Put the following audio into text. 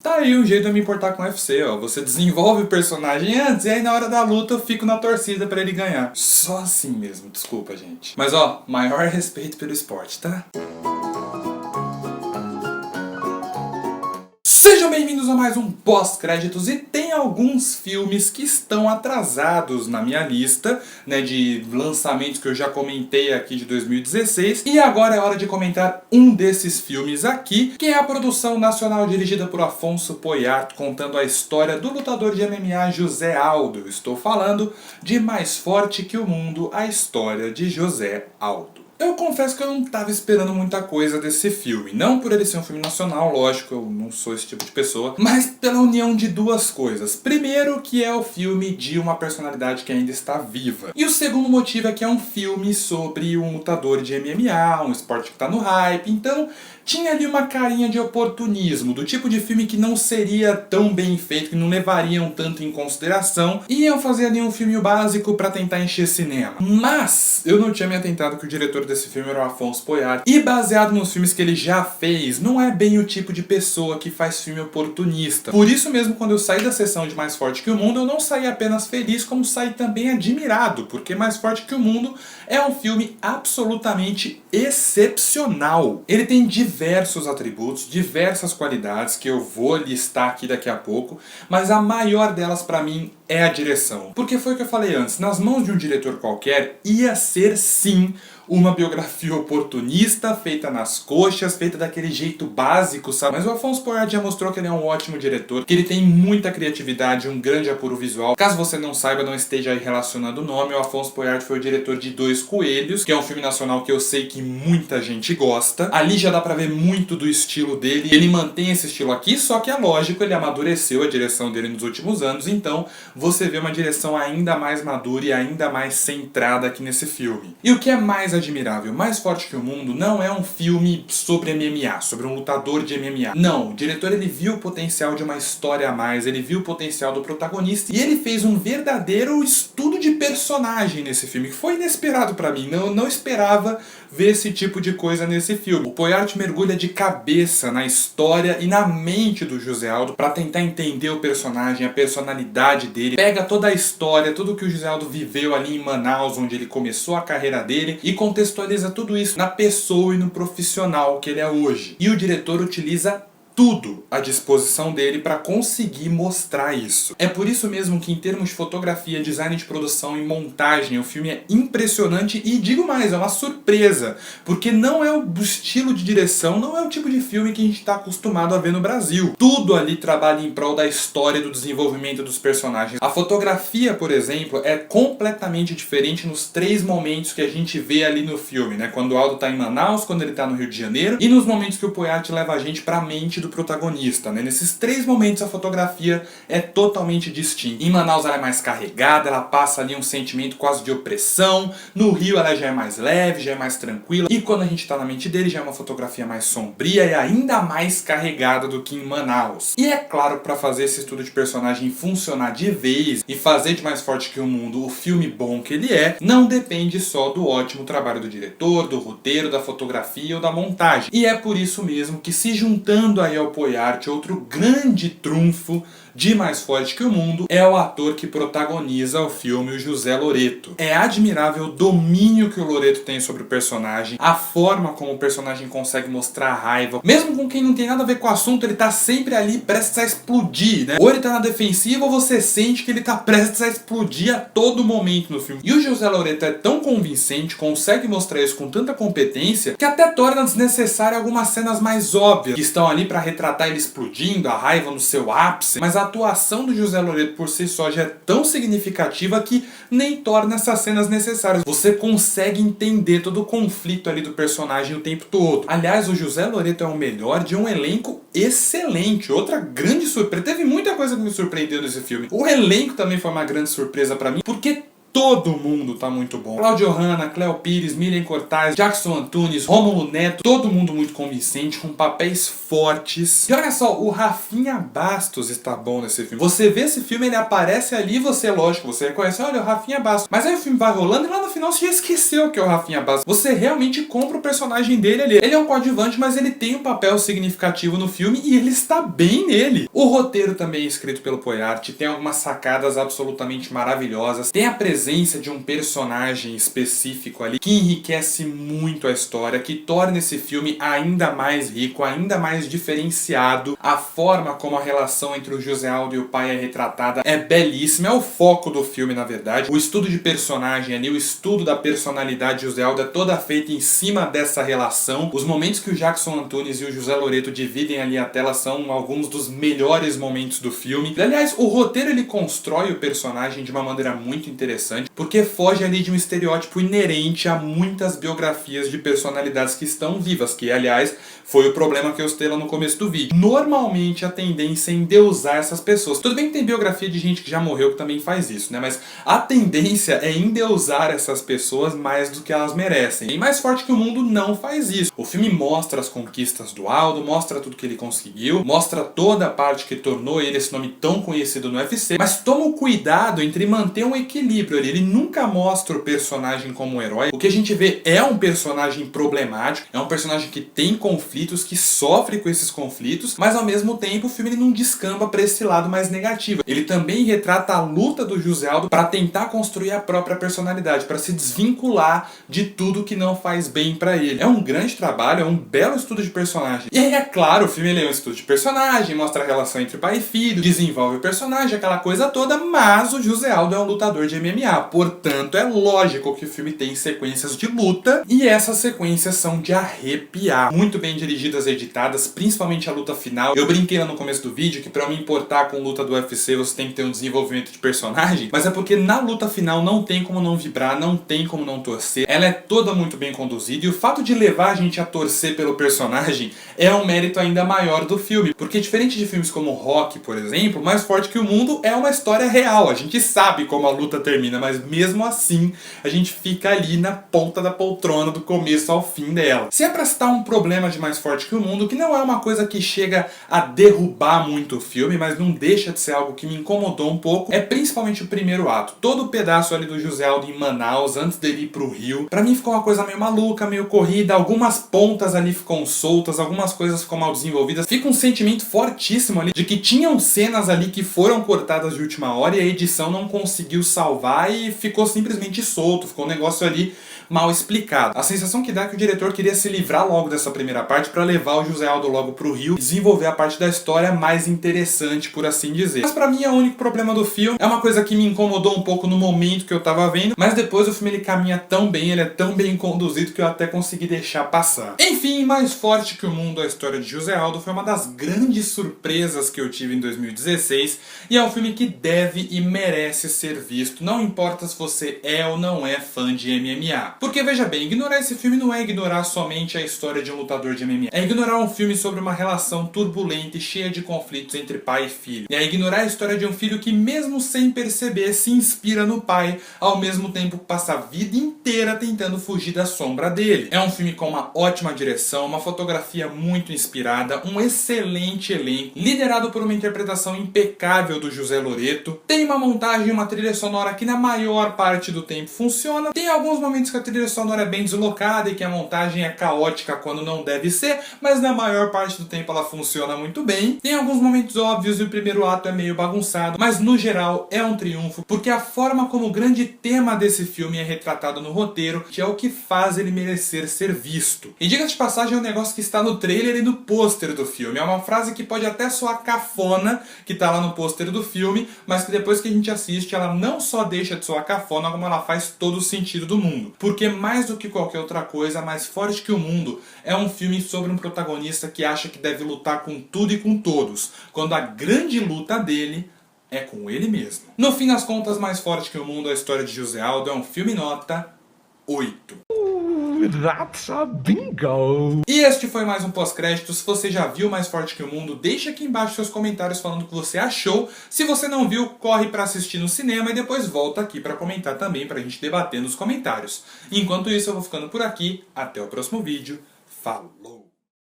Tá aí um jeito de eu me importar com o UFC, ó. Você desenvolve o personagem antes e aí na hora da luta eu fico na torcida pra ele ganhar. Só assim mesmo, desculpa, gente. Mas ó, maior respeito pelo esporte, tá? Sejam bem-vindos a mais um pós-créditos, e tem alguns filmes que estão atrasados na minha lista, né, de lançamentos que eu já comentei aqui de 2016, e agora é hora de comentar um desses filmes aqui, que é a produção nacional dirigida por Afonso Poyart, contando a história do lutador de MMA José Aldo. Estou falando de Mais Forte que o Mundo, a história de José Aldo. Eu confesso que eu não estava esperando muita coisa desse filme. Não por ele ser um filme nacional, lógico, eu não sou esse tipo de pessoa. Mas pela união de duas coisas. Primeiro, que é o filme de uma personalidade que ainda está viva. E o segundo motivo é que é um filme sobre um lutador de MMA, um esporte que está no hype. Então, tinha ali uma carinha de oportunismo, do tipo de filme que não seria tão bem feito, que não levariam tanto em consideração. E iam fazer ali um filme básico para tentar encher cinema. Mas, eu não tinha me atentado que o diretor desse filme era o Afonso Poyart. E baseado nos filmes que ele já fez, não é bem o tipo de pessoa que faz filme oportunista. Por isso mesmo, quando eu saí da sessão de Mais Forte que o Mundo, eu não saí apenas feliz, como saí também admirado, porque Mais Forte que o Mundo é um filme absolutamente excepcional. Ele tem diversos atributos, diversas qualidades, que eu vou listar aqui daqui a pouco, mas a maior delas pra mim é a direção. Porque foi o que eu falei antes, nas mãos de um diretor qualquer, ia ser sim uma biografia oportunista, feita nas coxas, feita daquele jeito básico, sabe? Mas o Afonso Poyart já mostrou que ele é um ótimo diretor, que ele tem muita criatividade, um grande apuro visual. Caso você não saiba, não esteja aí relacionando o nome, o Afonso Poyart foi o diretor de Dois Coelhos, que é um filme nacional que eu sei que muita gente gosta. Ali já dá pra ver muito do estilo dele, ele mantém esse estilo aqui, só que é lógico, ele amadureceu a direção dele nos últimos anos, então você vê uma direção ainda mais madura e ainda mais centrada aqui nesse filme. E o que é mais admirável, Mais Forte que o Mundo, não é um filme sobre MMA, sobre um lutador de MMA. Não, o diretor ele viu o potencial de uma história a mais, ele viu o potencial do protagonista e ele fez um verdadeiro estudo de personagem nesse filme, que foi inesperado pra mim, não esperava ver esse tipo de coisa nesse filme. O Poyart mergulha de cabeça na história e na mente do José Aldo pra tentar entender o personagem, a personalidade dele, pega toda a história, tudo que o José Aldo viveu ali em Manaus, onde ele começou a carreira dele, e contextualiza tudo isso na pessoa e no profissional que ele é hoje. E o diretor utiliza tudo à disposição dele para conseguir mostrar isso. É por isso mesmo que, em termos de fotografia, design de produção e montagem, o filme é impressionante e, digo mais, é uma surpresa, porque não é o estilo de direção, não é o tipo de filme que a gente está acostumado a ver no Brasil. Tudo ali trabalha em prol da história e do desenvolvimento dos personagens. A fotografia, por exemplo, é completamente diferente nos três momentos que a gente vê ali no filme, né? Quando o Aldo está em Manaus, quando ele está no Rio de Janeiro, e nos momentos que o Poyart leva a gente para a mente do protagonista, né? Nesses três momentos a fotografia é totalmente distinta. Em Manaus ela é mais carregada, ela passa ali um sentimento quase de opressão. No Rio ela já é mais leve, já é mais tranquila. E quando a gente está na mente dele já é uma fotografia mais sombria e ainda mais carregada do que em Manaus. E é claro, para fazer esse estudo de personagem funcionar de vez e fazer de Mais Forte que o Mundo o filme bom que ele é, não depende só do ótimo trabalho do diretor, do roteiro, da fotografia ou da montagem. E é por isso mesmo que, se juntando aí ao Poyart, outro grande trunfo de Mais Forte que o Mundo é o ator que protagoniza o filme, o José Loreto. É admirável o domínio que o Loreto tem sobre o personagem, a forma como o personagem consegue mostrar a raiva. Mesmo com quem não tem nada a ver com o assunto, ele tá sempre ali prestes a explodir, né? Ou ele tá na defensiva ou você sente que ele tá prestes a explodir a todo momento no filme. E o José Loreto é tão convincente, consegue mostrar isso com tanta competência, que até torna desnecessário algumas cenas mais óbvias, que estão ali pra retratar ele explodindo, a raiva no seu ápice, mas a atuação do José Loreto por si só já é tão significativa que nem torna essas cenas necessárias. Você consegue entender todo o conflito ali do personagem o tempo todo. Aliás, o José Loreto é o melhor de um elenco excelente. Outra grande surpresa. Teve muita coisa que me surpreendeu nesse filme. O elenco também foi uma grande surpresa pra mim, porque todo mundo tá muito bom. Cláudio Hanna, Cleo Pires, Miriam Cortaz, Jackson Antunes, Rômulo Neto, todo mundo muito convincente, com papéis fortes. E olha só, o Rafinha Bastos está bom nesse filme. Você vê esse filme, ele aparece ali, você, lógico, você reconhece, olha, o Rafinha Bastos. Mas aí o filme vai rolando e lá no final você já esqueceu que é o Rafinha Bastos. Você realmente compra o personagem dele ali. Ele é um coadjuvante, mas ele tem um papel significativo no filme e ele está bem nele. O roteiro também é escrito pelo Poyart, tem algumas sacadas absolutamente maravilhosas, tem a presença de um personagem específico ali que enriquece muito a história, que torna esse filme ainda mais rico, ainda mais diferenciado. A forma como a relação entre o José Aldo e o pai é retratada é belíssima, é o foco do filme na verdade. O estudo de personagem ali, o estudo da personalidade de José Aldo é toda feita em cima dessa relação. Os momentos que o Jackson Antunes e o José Loreto dividem ali a tela são alguns dos melhores momentos do filme. Aliás, o roteiro ele constrói o personagem de uma maneira muito interessante, porque foge ali de um estereótipo inerente a muitas biografias de personalidades que estão vivas, que aliás foi o problema que eu citei lá no começo do vídeo. Normalmente a tendência é endeusar essas pessoas. Tudo bem que tem biografia de gente que já morreu que também faz isso, né? Mas a tendência é endeusar essas pessoas mais do que elas merecem. E Mais Forte que o Mundo não faz isso. O filme mostra as conquistas do Aldo, mostra tudo que ele conseguiu, mostra toda a parte que tornou ele esse nome tão conhecido no UFC, mas toma o cuidado entre manter um equilíbrio ali. Ele nunca mostra o personagem como um herói. O que a gente vê é um personagem problemático, é um personagem que tem conflitos, que sofre com esses conflitos, mas ao mesmo tempo o filme ele não descamba para esse lado mais negativo. Ele também retrata a luta do José Aldo para tentar construir a própria personalidade, para se desvincular de tudo que não faz bem para ele. É um grande trabalho, é um belo estudo de personagem. E aí, é claro, o filme ele é um estudo de personagem, mostra a relação entre pai e filho, desenvolve o personagem, aquela coisa toda, mas o José Aldo é um lutador de MMA, portanto é lógico que o filme tem sequências de luta, e essas sequências são de arrepiar. Muito bem dirigidas e editadas, principalmente a luta final. Eu brinquei lá no começo do vídeo que pra eu me importar com luta do UFC você tem que ter um desenvolvimento de personagem, mas é porque na luta final não tem como não vibrar, não tem como não torcer. Ela é toda muito bem conduzida e o fato de levar a gente a torcer pelo personagem é um mérito ainda maior do filme, porque diferente de filmes como Rock, por exemplo, Mais Forte que o Mundo é uma história real. A gente sabe como a luta termina, mas mesmo assim a gente fica ali na ponta da poltrona do começo ao fim dela. Se é pra citar um problema de Mais Forte que o Mundo, que não é uma coisa que chega a derrubar muito o filme, mas não deixa de ser algo que me incomodou um pouco, é principalmente o primeiro ato. Todo o pedaço ali do José Aldo em Manaus, antes dele ir pro Rio, pra mim ficou uma coisa meio maluca, meio corrida, algumas pontas ali ficam soltas, algumas coisas ficam mal desenvolvidas, fica um sentimento fortíssimo ali de que tinham cenas ali que foram cortadas de última hora e a edição não conseguiu salvar e ficou simplesmente solto, ficou um negócio ali mal explicado. A sensação que dá é que o diretor queria se livrar logo dessa primeira parte para levar o José Aldo logo pro Rio e desenvolver a parte da história mais interessante, por assim dizer. Mas pra mim é o único problema do filme, é uma coisa que me incomodou um pouco no momento que eu tava vendo, mas depois o filme ele caminha tão bem, ele é tão bem conduzido que eu até consegui deixar passar. Enfim, Mais Forte que o Mundo, a história de José Aldo foi uma das grandes surpresas que eu tive em 2016 e é um filme que deve e merece ser visto, não importa se você é ou não é fã de MMA. Porque veja bem, ignorar esse filme não é ignorar somente a história de um lutador de MMA. É ignorar um filme sobre uma relação turbulenta e cheia de conflitos entre pai e filho. É ignorar a história de um filho que mesmo sem perceber se inspira no pai, ao mesmo tempo que passa a vida inteira tentando fugir da sombra dele. É um filme com uma ótima direção, uma fotografia muito inspirada, um excelente elenco, liderado por uma interpretação impecável do José Loreto. Tem uma montagem e uma trilha sonora que na maior parte do tempo funciona. Tem alguns momentos que a trilha sonora é bem deslocada e que a montagem é caótica quando não deve ser, mas na maior parte do tempo ela funciona muito bem. Tem alguns momentos óbvios e o primeiro ato é meio bagunçado, mas no geral é um triunfo, porque a forma como o grande tema desse filme é retratado no roteiro, que é o que faz ele merecer ser visto. E diga-se de passagem, é um negócio que está no trailer e no pôster do filme. É uma frase que pode até soar cafona, que está lá no pôster do filme, mas que depois que a gente assiste, ela não só deixa de soar cafona, como ela faz todo o sentido do mundo. Porque mais do que qualquer outra coisa, Mais Forte que o Mundo é um filme sobre um protagonista que acha que deve lutar com tudo e com todos, quando a grande luta dele é com ele mesmo. No fim das contas, Mais Forte que o Mundo, a história de José Aldo é um filme nota 8. That's a bingo! E este foi mais um pós-crédito. Se você já viu Mais Forte que o Mundo, deixa aqui embaixo seus comentários falando o que você achou. Se você não viu, corre pra assistir no cinema e depois volta aqui pra comentar também, pra gente debater nos comentários. Enquanto isso, eu vou ficando por aqui. Até o próximo vídeo. Falou!